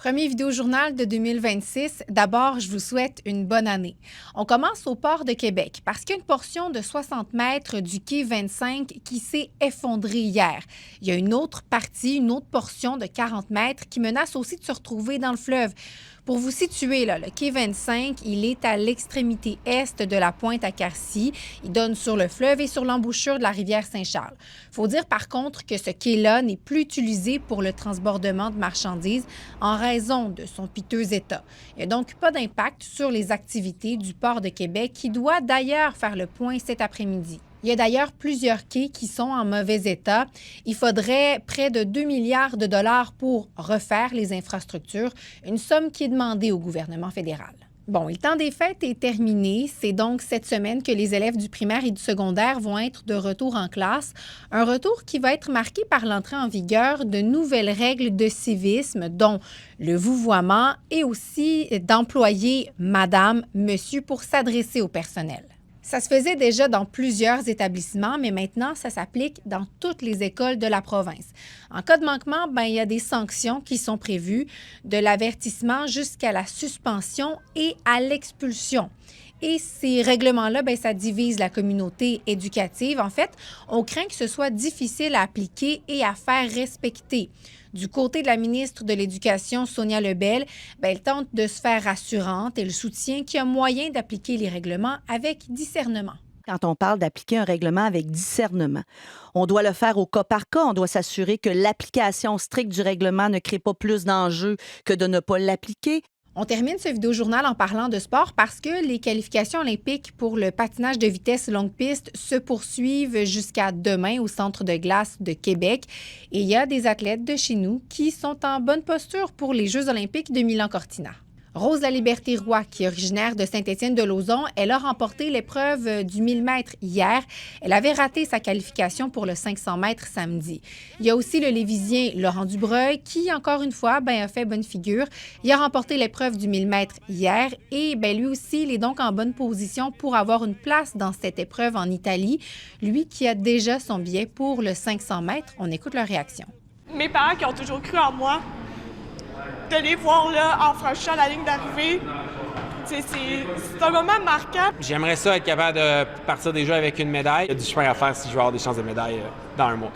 Premier vidéojournal de 2026. D'abord, je vous souhaite une bonne année. On commence au port de Québec parce qu'il y a une portion de 60 mètres du quai 25 qui s'est effondrée hier. Il y a une autre partie, une autre portion de 40 mètres qui menace aussi de se retrouver dans le fleuve. Pour vous situer, là, le quai 25, il est à l'extrémité est de la pointe à Carcy. Il donne sur le fleuve et sur l'embouchure de la rivière Saint-Charles. Il faut dire par contre que ce quai-là n'est plus utilisé pour le transbordement de marchandises en raison de son piteux état. Il n'y a donc pas d'impact sur les activités du port de Québec qui doit d'ailleurs faire le point cet après-midi. Il y a d'ailleurs plusieurs quais qui sont en mauvais état. Il faudrait près de 2 milliards de dollars pour refaire les infrastructures, une somme qui est demandée au gouvernement fédéral. Bon, le temps des fêtes est terminé. C'est donc cette semaine que les élèves du primaire et du secondaire vont être de retour en classe. Un retour qui va être marqué par l'entrée en vigueur de nouvelles règles de civisme, dont le vouvoiement et aussi d'employer madame, monsieur pour s'adresser au personnel. Ça se faisait déjà dans plusieurs établissements, mais maintenant, ça s'applique dans toutes les écoles de la province. En cas de manquement, il y a des sanctions qui sont prévues, de l'avertissement jusqu'à la suspension et à l'expulsion. Et ces règlements-là, ça divise la communauté éducative. En fait, on craint que ce soit difficile à appliquer et à faire respecter. Du côté de la ministre de l'Éducation, Sonia Lebel, elle tente de se faire rassurante. Elle soutient qu'il y a moyen d'appliquer les règlements avec discernement. Quand on parle d'appliquer un règlement avec discernement, on doit le faire au cas par cas. On doit s'assurer que l'application stricte du règlement ne crée pas plus d'enjeux que de ne pas l'appliquer. On termine ce vidéojournal en parlant de sport parce que les qualifications olympiques pour le patinage de vitesse longue piste se poursuivent jusqu'à demain au Centre de glace de Québec. Et il y a des athlètes de chez nous qui sont en bonne posture pour les Jeux olympiques de Milan-Cortina. Rose Laliberté-Roy, qui est originaire de Saint-Étienne-de-Lauzon, elle a remporté l'épreuve du 1000 mètres hier. Elle avait raté sa qualification pour le 500 mètres samedi. Il y a aussi le Lévisien Laurent Dubreuil qui, encore une fois, a fait bonne figure. Il a remporté l'épreuve du 1000 mètres hier et lui aussi, il est donc en bonne position pour avoir une place dans cette épreuve en Italie. Lui qui a déjà son billet pour le 500 mètres. On écoute leur réaction. Mes parents qui ont toujours cru en moi, de les voir là en franchissant la ligne d'arrivée, c'est un moment marquant. J'aimerais ça être capable de partir des Jeux avec une médaille. Il y a du chemin à faire si je veux avoir des chances de médaille dans un mois.